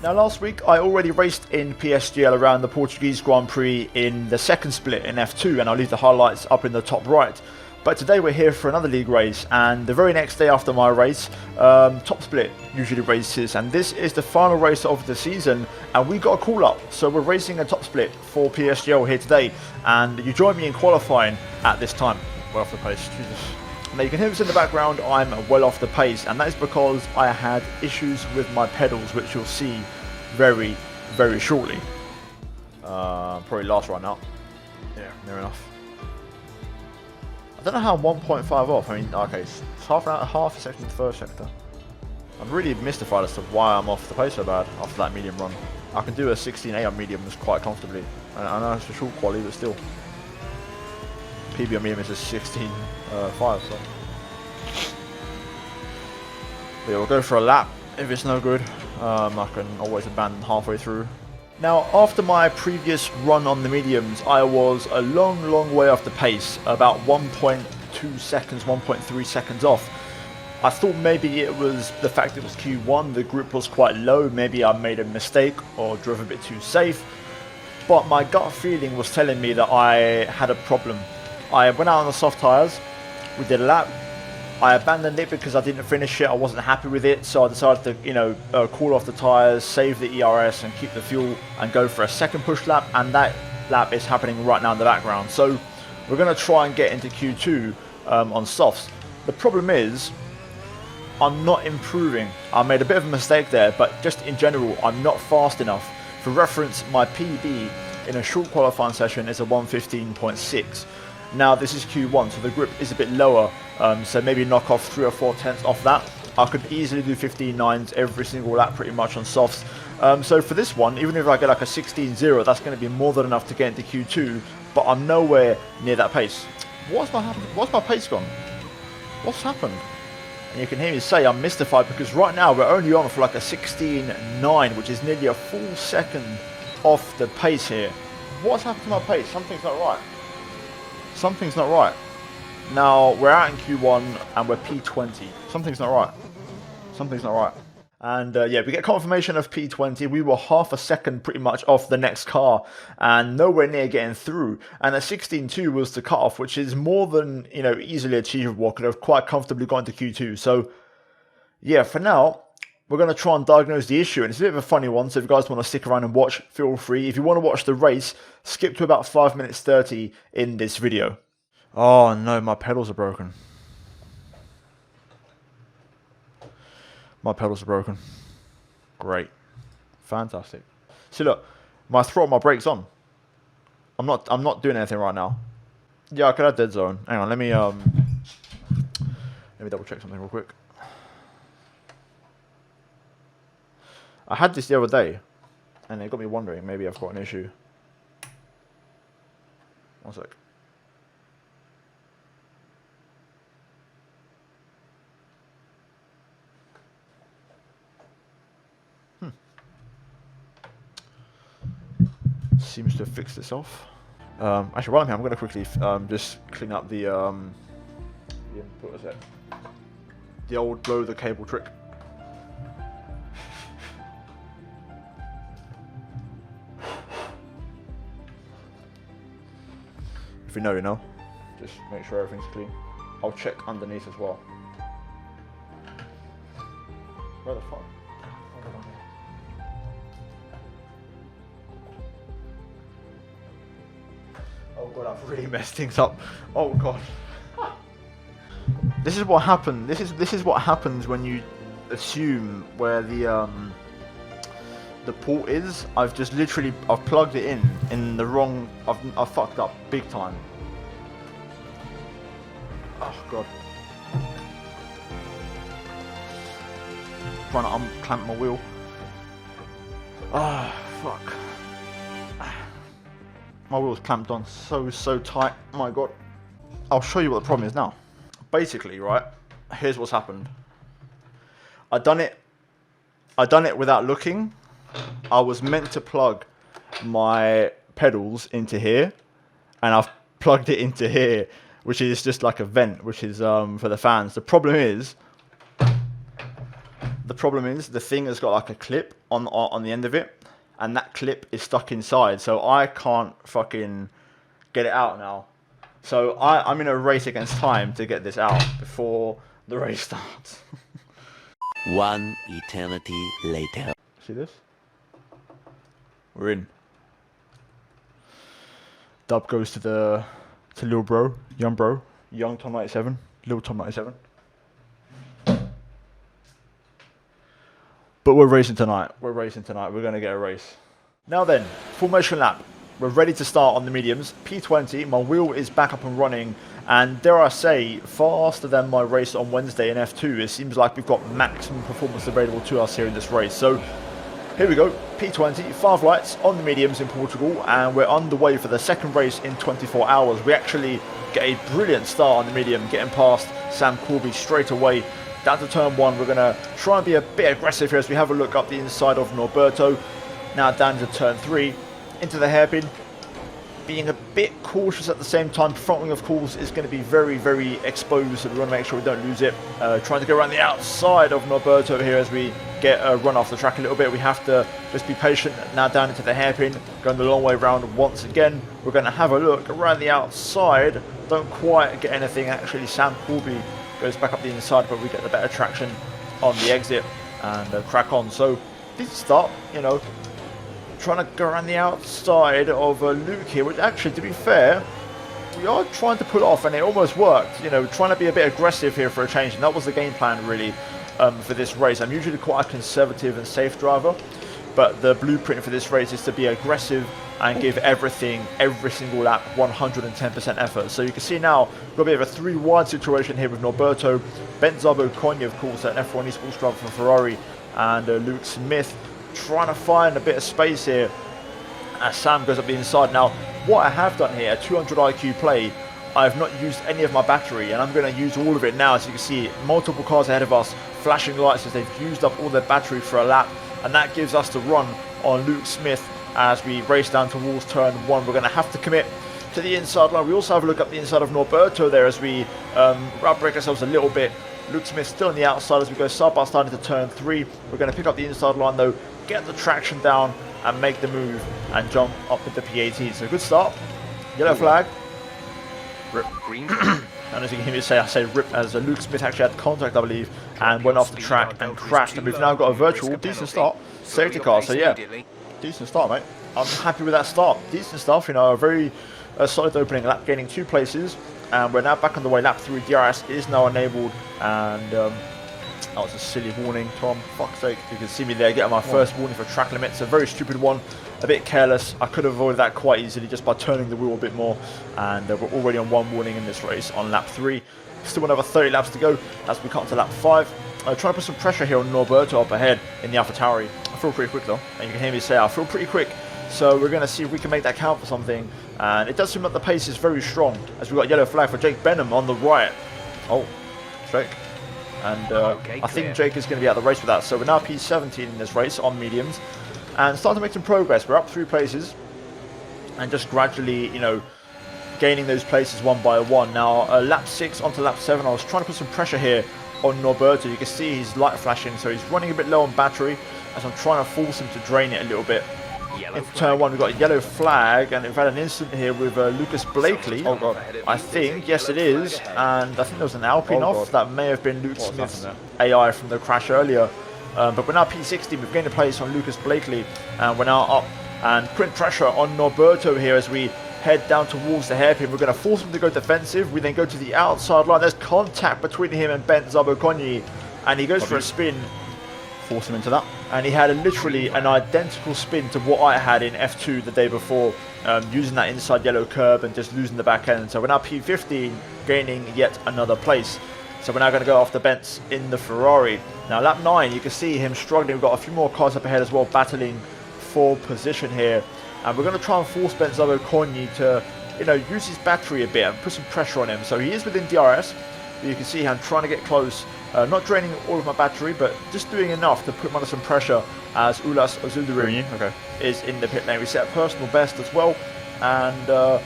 Now last week I already raced in Psgl around the Portuguese Grand Prix in the second split in F2, and I'll leave the highlights up in the top right. But today we're here for another league race, and the very next day after my race, Top Split usually races, and this is the final race of the season, and we got a call up, so we're racing a Top Split for Psgl here today, and you join me in qualifying at this time. Well off the pace, Jesus. Now you can hear this in the background, I'm well off the pace, and that is because I had issues with my pedals, which you'll see very, very shortly. Probably last run out. Yeah, near enough. I don't know how 1.5 off. I mean, okay, it's half a second to first sector. I'm really mystified as to why I'm off the pace so bad after that medium run. I can do a 16.8 on mediums quite comfortably. And I know it's a short quality, but still. PB on medium is a 16.5, so. But yeah, we'll go for a lap. If it's no good, I can always abandon halfway through. Now, after my previous run on the mediums, I was a long way off the pace, about 1.2 seconds, 1.3 seconds off. I thought maybe it was the fact it was Q1, the grip was quite low, maybe I made a mistake or drove a bit too safe, but my gut feeling was telling me that I had a problem. I went out on the soft tyres, we did a lap, I abandoned it because I didn't finish it, I wasn't happy with it, so I decided to, cool off the tyres, save the ERS and keep the fuel and go for a second push lap, and that lap is happening right now in the background. So we're going to try and get into Q2 on softs. The problem is, I'm not improving. I made a bit of a mistake there, but just in general, I'm not fast enough. For reference, my PB in a short qualifying session is a 1:15.6. Now this is Q1, so the grip is a bit lower, so maybe knock off 3 or 4 tenths off that. I could easily do 15.9s every single lap pretty much on softs. So for this one, even if I get like a 16.0, that's going to be more than enough to get into Q2, but I'm nowhere near that pace. What's my pace gone? What's happened? And you can hear me say I'm mystified because right now we're only on for like a 16.9, which is nearly a full second off the pace here. What's happened to my pace? Something's not right. Something's not right. Now, we're out in Q1 and we're P20. Something's not right. Something's not right. And yeah, we get confirmation of P20. We were half a second pretty much off the next car and nowhere near getting through. And a 16.2 was the cutoff, which is more than, easily achievable. Could have quite comfortably gone to Q2. So yeah, for now, we're going to try and diagnose the issue, and it's a bit of a funny one, so if you guys want to stick around and watch, feel free. If you want to watch the race, skip to about 5 minutes 30 in this video. Oh no, my pedals are broken. My pedals are broken. Great. Fantastic. See, look, my throttle, my brake's on. I'm not doing anything right now. Yeah, I could have dead zone. Hang on, let me double check something real quick. I had this the other day, and it got me wondering, maybe I've got an issue. One sec. Seems to have fixed itself. Actually, while I'm here, I'm going to quickly just clean up the what was it? The old blow the cable trick. If you know, you know. Just make sure everything's clean. I'll check underneath as well. Where the fuck? Oh god, I've really messed things up. Oh god. This is what happened. This is what happens when you assume where the port is. I've just literally plugged it in the wrong. I've fucked up big time. Oh god. Trying to unclamp my wheel. Ah, fuck. My wheel's clamped on so tight. Oh my god. I'll show you what the problem is now. Basically, right, here's what's happened. I done it without looking. I was meant to plug my pedals into here, and I've plugged it into here, which is just like a vent, which is for the fans. The problem is the problem is the thing has got like a clip on the end of it, and that clip is stuck inside, so I can't fucking get it out now. So I'm in a race against time to get this out before the race starts. One eternity later. See this? We're in. Dub goes to little bro, young Tom 97, little Tom 97. But we're racing tonight. We're going to get a race. Now then, formation lap. We're ready to start on the mediums. P20, my wheel is back up and running. And dare I say, faster than my race on Wednesday in F2. It seems like we've got maximum performance available to us here in this race. So here we go. P20, 5 lights on the mediums in Portugal. And we're underway for the second race in 24 hours. We actually get a brilliant start on the medium, getting past Sam Corby straight away. Down to turn 1, we're going to try and be a bit aggressive here as we have a look up the inside of Norberto. Now down to turn 3, into the hairpin. Being a bit cautious at the same time. Front wing, of course, is going to be very, very exposed, so we want to make sure we don't lose it. Trying to go around the outside of Norberto here as we get a run off the track a little bit. We have to just be patient. Now down into the hairpin, going the long way round once again. We're going to have a look around the outside. Don't quite get anything. Actually, Sam Corby goes back up the inside, but we get the better traction on the exit and crack on. So decent start, you know, trying to go around the outside of Luke here, which actually, to be fair, we are trying to pull off, and it almost worked. You know, trying to be a bit aggressive here for a change, and that was the game plan really for this race. I'm usually quite a conservative and safe driver, but the blueprint for this race is to be aggressive and give everything, every single lap, 110% effort. So you can see now, we've got a bit of a 3 wide situation here with Norberto, Benzabo Konya, of course, an F1 Esports driver for Ferrari, and Luke Smith trying to find a bit of space here as Sam goes up the inside. Now, what I have done here, a 200 IQ play, I've not used any of my battery, and I'm going to use all of it now. As you can see, multiple cars ahead of us, flashing lights as they've used up all their battery for a lap, and that gives us the run on Luke Smith as we race down towards turn 1. We're going to have to commit to the inside line. We also have a look up the inside of Norberto there as we break ourselves a little bit. Luke Smith still on the outside as we go side by side into turn 3. We're going to pick up the inside line though, get the traction down and make the move and jump up into P18. So good start. Yellow flag. Rip. Green. And as you can hear me say, I say rip as Luke Smith actually had contact, I believe, and went off the track and crashed. And we've now got a virtual decent start. Safety car, so yeah, decent start, mate. I'm happy with that start. Decent stuff, you know, a very solid opening lap, gaining 2 places. And we're now back on the way. Lap 3, DRS is now enabled, and that was a silly warning, Tom. Fuck's sake, you can see me there getting my first warning for track limits. A very stupid one, a bit careless. I could have avoided that quite easily just by turning the wheel a bit more. And we're already on 1 warning in this race on lap 3. Still another 30 laps to go as we come to lap 5. Trying to put some pressure here on Norberto up ahead in the AlphaTauri. I feel pretty quick though, and you can hear me say I feel pretty quick. So we're going to see if we can make that count for something. And it does seem like the pace is very strong as we've got a yellow flag for Jake Benham on the right. Oh, Jake. And I think Jake is going to be out of the race with that. So we're now P17 in this race on mediums. And starting to make some progress. We're up 3 places. And just gradually, you know, gaining those places one by one. Now, lap 6 onto lap 7, I was trying to put some pressure here on Norberto. You can see he's light flashing, so he's running a bit low on battery as I'm trying to force him to drain it a little bit. In turn 1, we've got a yellow flag, and we've had an incident here with Lucas Blakely. Oh god, I think, yes it is, and I think there was an Alpine off. That may have been Luke Smith's AI from the crash earlier. But we're now P60, we've gained a place on Lucas Blakely, and we're now up and putting pressure on Norberto here as we head down towards the hairpin. We're going to force him to go defensive. We then go to the outside line. There's contact between him and Ben Zabokonyi, and he goes for a spin. Force him into that. And he had literally an identical spin to what I had in F2 the day before, using that inside yellow curb and just losing the back end. So we're now P15, gaining yet another place. So we're now going to go after Bentz in the Ferrari. Now lap 9, you can see him struggling. We've got a few more cars up ahead as well, battling for position here. And we're going to try and force Benzabo Konyi to, you know, use his battery a bit and put some pressure on him. So he is within DRS, but you can see I'm trying to get close. Not draining all of my battery, but just doing enough to put him under some pressure as Ulas Ozuldurin is in the pit lane. We set a personal best as well, and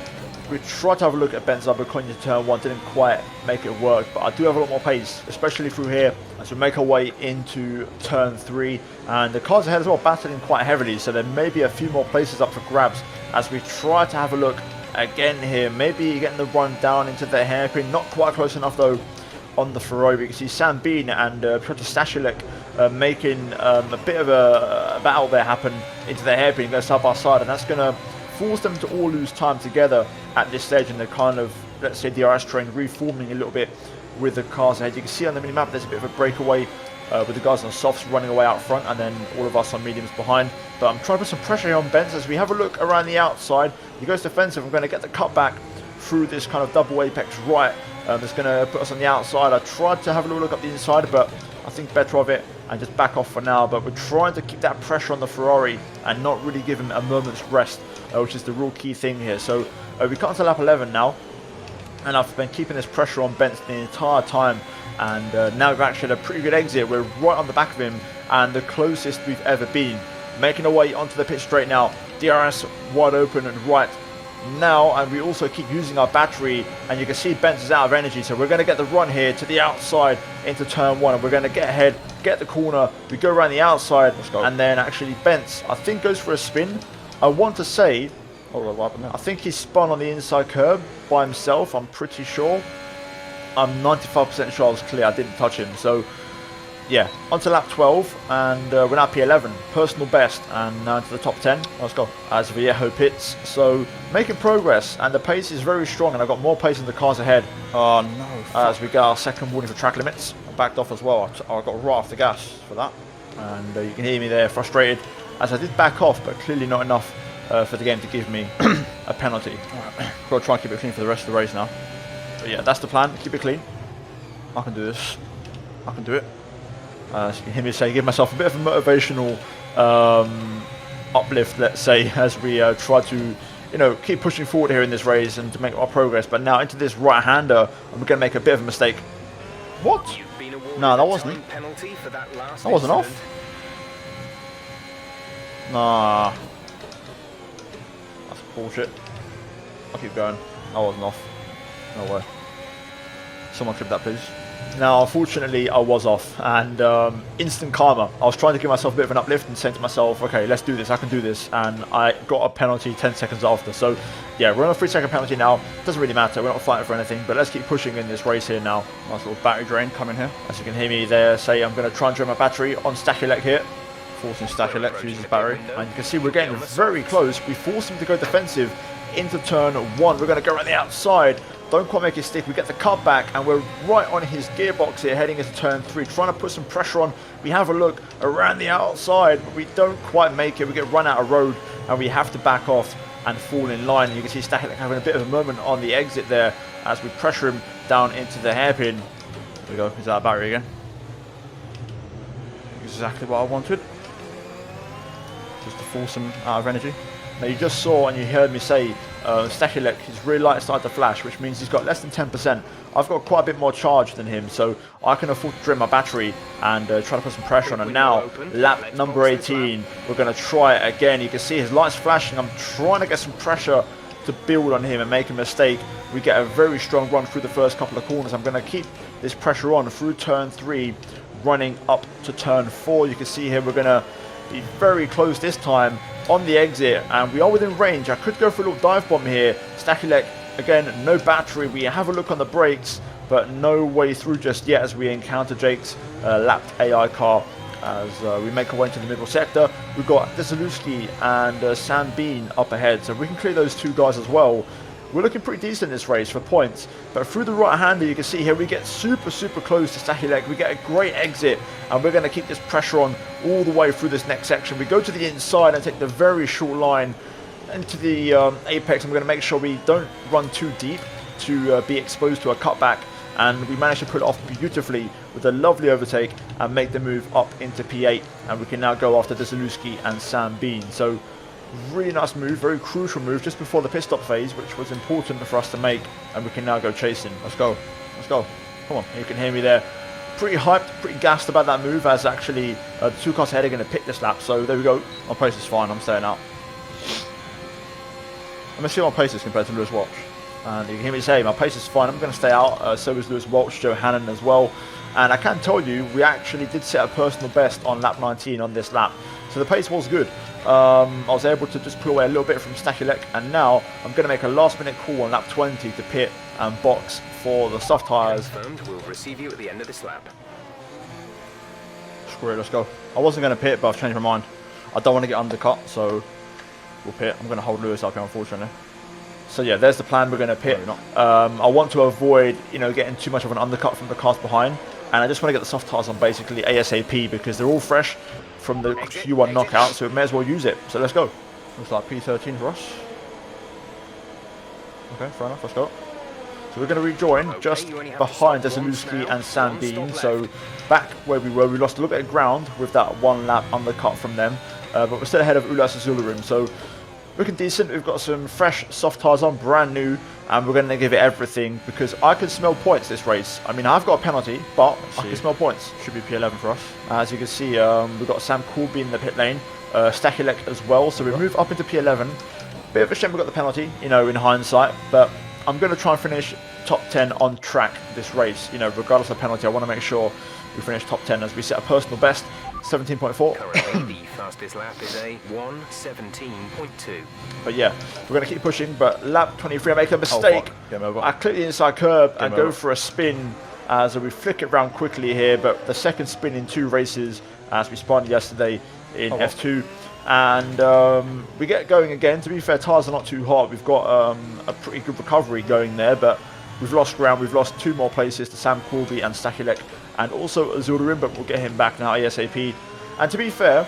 We tried to have a look at Ben's Abercrombie into turn 1, didn't quite make it work, but I do have a lot more pace, especially through here as we make our way into turn 3. And the cars ahead as well battling quite heavily, so there may be a few more places up for grabs as we try to have a look again here. Maybe getting the run down into the hairpin, not quite close enough though on the Ferrari. We can see Sam Bean and Psgl making a bit of a battle there happen into the hairpin, go side by side, and that's going to force them to all lose time together at this stage, and they're kind of, let's say, DRS train reforming a little bit with the cars ahead. You can see on the mini-map there's a bit of a breakaway with the guys on softs running away out front, and then all of us on mediums behind. But I'm trying to put some pressure here on Benz as we have a look around the outside. He goes defensive. I'm going to get the cutback through this kind of double apex right. It's going to put us on the outside. I tried to have a little look up the inside, but I think better of it and just back off for now. But we're trying to keep that pressure on the Ferrari and not really give him a moment's rest, which is the real key thing here. So we got to lap 11 now, and I've been keeping this pressure on Benz the entire time. And now we've actually had a pretty good exit. We're right on the back of him and the closest we've ever been. Making our way onto the pit straight now. DRS wide open and right now, and we also keep using our battery, and you can see Benz is out of energy, so we're going to get the run here to the outside into turn 1, and we're going to get ahead, get the corner, we go around the outside, and then actually Benz, I think, goes for a spin. I want to say, I think he spun on the inside curb by himself, I'm pretty sure. I'm 95% sure I was clear, I didn't touch him. So yeah, onto lap 12, and we're now P11, personal best, and now into the top 10. Let's go. As Viejo pits, so making progress, and the pace is very strong, and I've got more pace than the cars ahead. Oh no! As we get our second warning for track limits, I backed off as well. I got right off the gas for that, and you can hear me there, frustrated, as I did back off, but clearly not enough for the game to give me a penalty. Got to try and keep it clean for the rest of the race now. But yeah, that's the plan. Keep it clean. I can do this. I can do it. As you can hear me say, give myself a bit of a motivational uplift, let's say, as we try to, keep pushing forward here in this race and to make our progress. But now into this right-hander, and we're going to make a bit of a mistake. What? No, that wasn't. That wasn't off. Nah. That's bullshit. I'll keep going. That wasn't off. No way. Someone clip that, please. Now, unfortunately, I was off, and instant karma. I was trying to give myself a bit of an uplift and saying to myself, okay, let's do this, I can do this, and I got a penalty 10 seconds after. So, yeah, we're on a 3-second penalty now. Doesn't really matter, we're not fighting for anything, but let's keep pushing in this race here now. Nice little battery drain coming here. As you can hear me there say, I'm going to try and drain my battery on Psgl here. Forcing Psgl to use his battery. And you can see we're getting very close. We force him to go defensive into turn 1. We're going to go around the outside. Don't quite make it stick. We get the cutback, and we're right on his gearbox here, heading into turn 3, trying to put some pressure on. We have a look around the outside, but we don't quite make it. We get run out of road, and we have to back off and fall in line. And you can see Psgl having a bit of a moment on the exit there as we pressure him down into the hairpin. There we go. He's out of battery again. Exactly what I wanted. Just to force him out of energy. Now you just saw and you heard me say Psgl, his rear light started to flash, which means he's got less than 10%. I've got quite a bit more charge than him, so I can afford to drain my battery and try to put some pressure on. And now, lap number 18, we're going to try it again. You can see his lights flashing. I'm trying to get some pressure to build on him and make a mistake. We get a very strong run through the first couple of corners. I'm going to keep this pressure on through turn 3, running up to turn 4. You can see here we're going to be very close this time on the exit, and we are within range. I could go for a little dive bomb here. Psgl, again, no battery. We have a look on the brakes, but no way through just yet as we encounter Jake's lapped AI car as we make our way into the middle sector. We've got Psgl and Sam Bean up ahead, so we can clear those two guys as well. We're looking pretty decent in this race for points, but through the right-hander, you can see here we get super close to Psgl. We get a great exit, and we're going to keep this pressure on all the way through this next section. We go to the inside and take the very short line into the apex, and we're going to make sure we don't run too deep to be exposed to a cutback, and we managed to pull it off beautifully with a lovely overtake and make the move up into P8, and we can now go after Psgl and Sam Bean. So really nice move, very crucial move just before the pit stop phase, which was important for us to make, and we can now go chasing. Let's go, let's go. Come on, you can hear me there. Pretty hyped, pretty gassed about that move, as actually the two cars ahead are going to pick this lap. So there we go. My pace is fine. I'm staying out. Let me see what my pace is compared to Lewis Watch. And you can hear me say, my pace is fine, I'm going to stay out. So is Lewis Welch, Johanan as well. And I can tell you, we actually did set a personal best on lap 19 on this lap. So the pace was good. I was able to just pull away a little bit from Psgl, and now I'm going to make a last minute call on lap 20 to pit and box for the soft tyres. We'll receive you at the end of this lap. Screw it, let's go. I wasn't going to pit, but I've changed my mind. I don't want to get undercut, so we'll pit. I'm going to hold Lewis up here, unfortunately. So yeah, there's the plan. We're going to pit. I want to avoid, getting too much of an undercut from the cars behind, and I just want to get the soft tyres on basically ASAP because they're all fresh from the Q1 knockout, so we may as well use it. So let's go. Looks like P13 for us. Okay, fair enough. Let's go. So we're going to rejoin just behind Desaluski and Sam Bean. So back where we were, we lost a little bit of ground with that one lap undercut from them, but we're still ahead of Ulas Zulurim. So looking decent. We've got some fresh soft tyres on, brand new, and we're going to give it everything because I can smell points this race. I mean, I've got a penalty, but I can smell points. Should be P11 for us. As you can see, we've got Sam Coolby in the pit lane, Psgl as well. So we move up into P11. Bit of a shame we got the penalty, in hindsight, but I'm going to try and finish top 10 on track this race. Regardless of penalty, I want to make sure we finish top 10 as we set a personal best, 17.4. Currently, the fastest lap is a 1:17.2. But yeah, we're going to keep pushing. But lap 23, I make a mistake. I click the inside curb and go for a spin as we flick it around quickly here. But the second spin in 2 races, as we spun yesterday in F2. And we get going again. To be fair, tyres are not too hot. We've got a pretty good recovery going there, but we've lost ground. We've lost 2 more places to Sam Coolby and Psgl, and also Azurin, but we'll get him back now ASAP. And to be fair,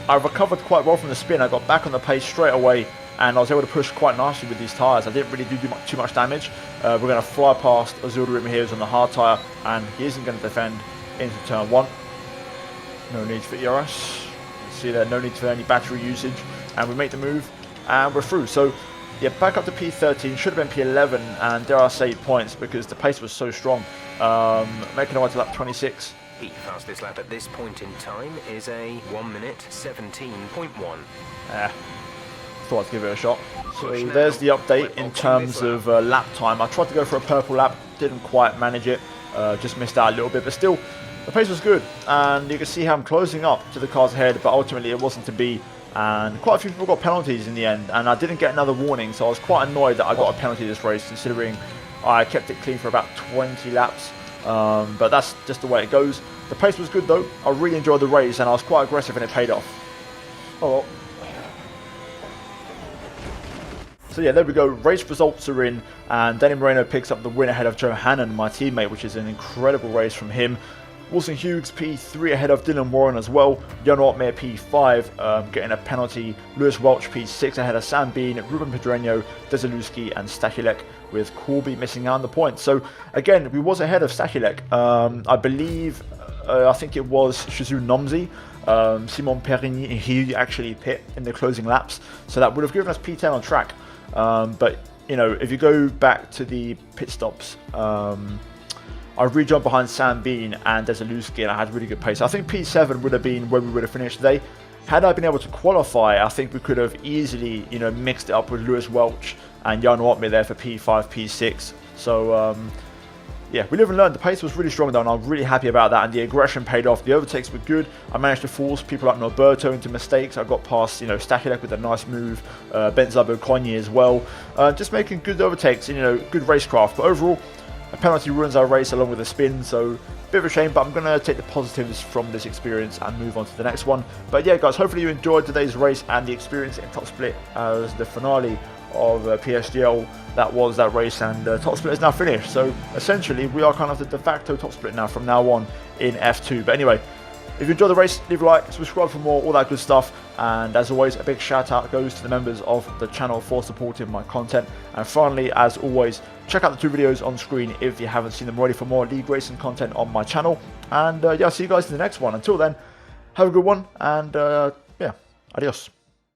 I recovered quite well from the spin. I got back on the pace straight away, and I was able to push quite nicely with these tyres. I didn't really do too much damage. We're going to fly past Azurin here, who's on the hard tyre, and he isn't going to defend into turn 1. No need for ERS. See there, no need for any battery usage, and we make the move and we're through. So yeah, back up to P13, should have been P11, and dare I say points because the pace was so strong. Making our way to lap 26. The fastest lap at this point in time is a 1:17.1. Thought I'd give it a shot. So there's the update in terms of lap time. I tried to go for a purple lap, didn't quite manage it, just missed out a little bit, but still the pace was good, and you can see how I'm closing up to the cars ahead, but ultimately it wasn't to be, and quite a few people got penalties in the end, and I didn't get another warning, so I was quite annoyed that I got a penalty this race, considering I kept it clean for about 20 laps, but that's just the way it goes. The pace was good though, I really enjoyed the race, and I was quite aggressive, and it paid off. Oh well. So yeah, there we go, race results are in, and Danny Moreno picks up the win ahead of Johanan, my teammate, which is an incredible race from him. Wilson Hughes P3 ahead of Dylan Warren as well. Jan Otmere P5 getting a penalty. Lewis Welch P6 ahead of Sam Bean, Ruben Pedreño, Desaluski and Psgl, with Coolby missing out on the points. So again, we was ahead of Psgl. I believe, I think it was Shizu Nomzi, Simon Perigny, he actually pit in the closing laps. So that would have given us P10 on track. But if you go back to the pit stops, I rejumped behind Sam Bean and Desaluski, and I had really good pace. I think P7 would have been where we would have finished today. Had I been able to qualify, I think we could have easily, mixed it up with Lewis Welch and Jan Otmere there for P5, P6. So, yeah, we live and learn. The pace was really strong though, and I'm really happy about that, and the aggression paid off. The overtakes were good. I managed to force people like Norberto into mistakes. I got past, Psgl with a nice move, Benzabo Konyi as well. Just making good overtakes, good racecraft. But overall, a penalty ruins our race along with a spin, so a bit of a shame, but I'm going to take the positives from this experience and move on to the next one. But yeah guys, hopefully you enjoyed today's race and the experience in Top Split as the finale of Psgl. That was that race, and Top Split is now finished, so essentially we are kind of the de facto Top Split now from now on in F2. But anyway, if you enjoyed the race, leave a like, subscribe for more, all that good stuff. And as always, a big shout out goes to the members of the channel for supporting my content. And finally, as always, check out the 2 videos on screen if you haven't seen them already for more league racing content on my channel. And yeah, I'll see you guys in the next one. Until then, have a good one, and yeah, adios.